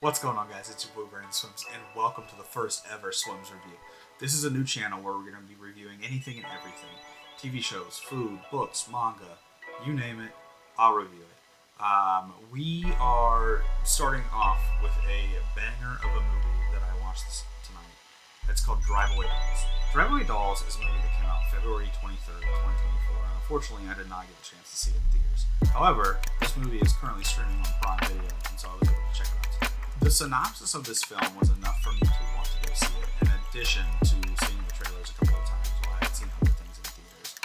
What's going on, guys? It's your boy Brandon Swims, and welcome to the first ever Swims review. This is a new channel where we're going to be reviewing anything and everything. TV shows, food, books, manga, you name it, I'll review it. We are starting off with a banger of a movie that I watched tonight. It's called Drive Away Dolls. Drive Away Dolls is a movie that came out February 23rd, 2024, and unfortunately I did not get a chance to see it in theaters. However, this movie is currently streaming on Prime Video, and so I was able to check it out today. The synopsis of this film was enough for me to want to go see it, in addition to seeing the trailers a couple of times while I had seen other things in theaters.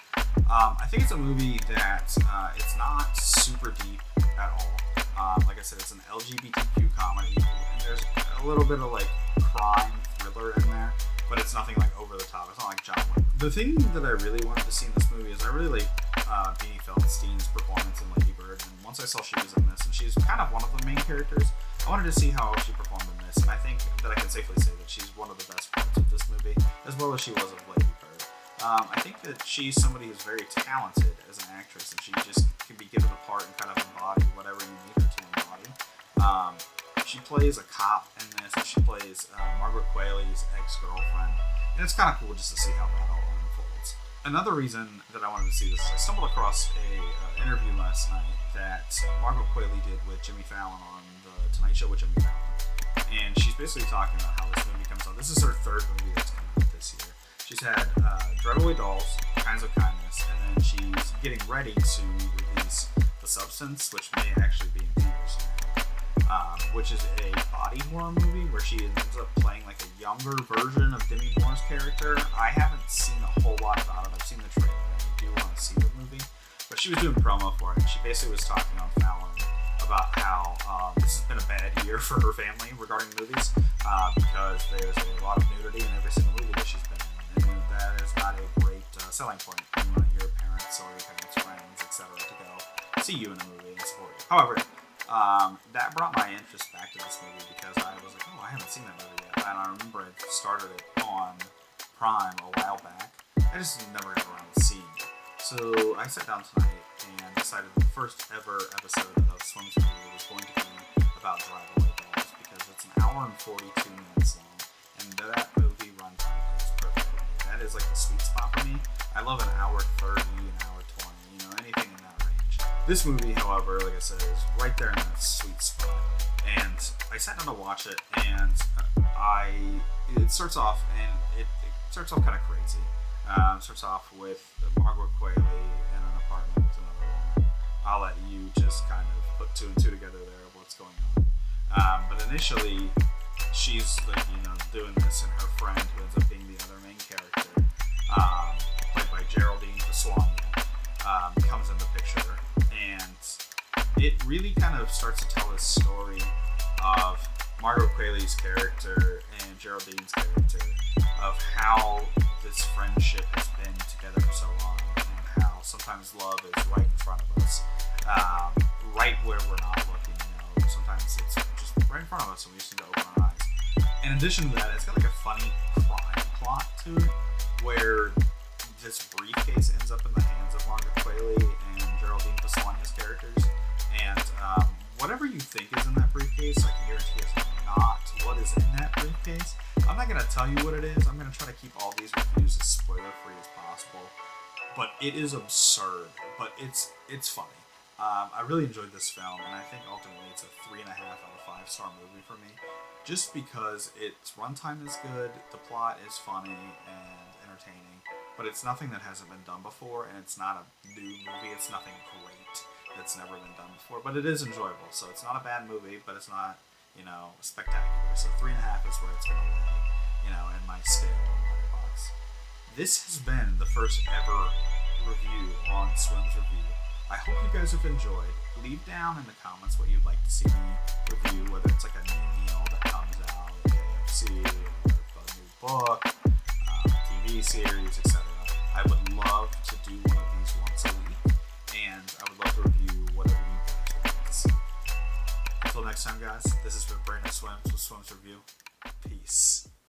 I think it's a movie that it's not super deep at all. Like I said, it's an LGBTQ comedy, and there's a little bit of like crime thriller in there, but it's nothing like over the top. It's not like John Wick. The thing that I really wanted to see in this movie is I really like Beanie Feldstein's performance in Lady Bird, and once I saw she was in this, and she's kind of one of the main characters, I wanted to see how she performed in this, and I think that I can safely say that she's one of the best parts of this movie, as well as she was of Lady Bird. I think that she's somebody who's very talented as an actress, and she just can be given a part and kind of embody whatever you need her to embody. She plays a cop in this, and she plays Margaret Qualley's ex-girlfriend, and it's kind of cool just to see how that all unfolds. Another reason that I wanted to see this is I stumbled across a interview last night that Margaret Qualley did with Jimmy Fallon on The Tonight Show with Jimmy Fallon, and she's basically talking about how this movie comes out. This is her third movie that's coming out this year. She's had Drive Away Dolls, Kinds of Kindness, and then she's getting ready to release The Substance, which may actually be in theaters now, which is a body horror movie where she ends up playing like a younger version of Demi Moore's character. I haven't seen a whole lot about it. I've seen the trailer, and I do want to see the movie. But she was doing promo for it, and she basically was talking on Fallon about how this has been a bad year for her family regarding movies, because there's a lot of nudity in every single movie that she's been in, and that is not a great selling point when you want your parents or your parents' friends, etc., to go see you in a movie and support you. However, that brought my interest back to this movie because I was like, oh, I haven't seen that movie yet, and I remember I started it on Prime a while back. I just never got around to seeing it. So I sat down tonight and decided the first ever episode of Swimsreviews was going to be about Drive Away Dolls because it's an hour and 42 minutes long, and that movie runtime is perfect for me. That is like the sweet spot for me. I love an hour 30, an hour 20, anything in that range. This movie, however, like I said, is right there in that sweet spot. And I sat down to watch it, and it starts off kind of crazy. Starts off with Margaret Qualley in an apartment with another woman. I'll let you just kind of put two and two together there of what's going on. But initially, she's like, doing this, and her friend, who ends up being the other main character, played by Geraldine Pasquania, comes in the picture, and it really kind of starts to tell this story of Margaret Qualley's character and Geraldine's character, of how this friendship has been together for so long, and how sometimes love is right in front of us, right where we're not looking. Sometimes it's just right in front of us, and we just need to open our eyes. In addition to that, it's got like a funny crime plot to it, where this briefcase ends up in the hands of Margaret Qualley and Geraldine Pasquania's characters, and whatever you think is in that briefcase, I can guarantee is not what is in that briefcase. I'm not going to tell you what it is. I'm going to try to keep all these reviews as spoiler-free as possible. But it is absurd, but it's funny. I really enjoyed this film, and I think ultimately it's a 3.5 out of 5-star movie for me. Just because its runtime is good, the plot is funny and entertaining, but it's nothing that hasn't been done before, and it's not a new movie. It's nothing great that's never been done before, but it is enjoyable. So it's not a bad movie, but it's not, spectacular. So 3.5 is where it's going to lay, in my scale in my box. This has been the first ever review on Swimsreviews. I hope you guys have enjoyed. Leave down in the comments what you'd like to see me review, whether it's like a new meal that comes out, KFC, or a new book, TV series, etc. I would love to do one of these once a week, and I would love to review whatever you guys would like to see. Until next time, guys, this has been Brandon Swims with Swims Review. Peace.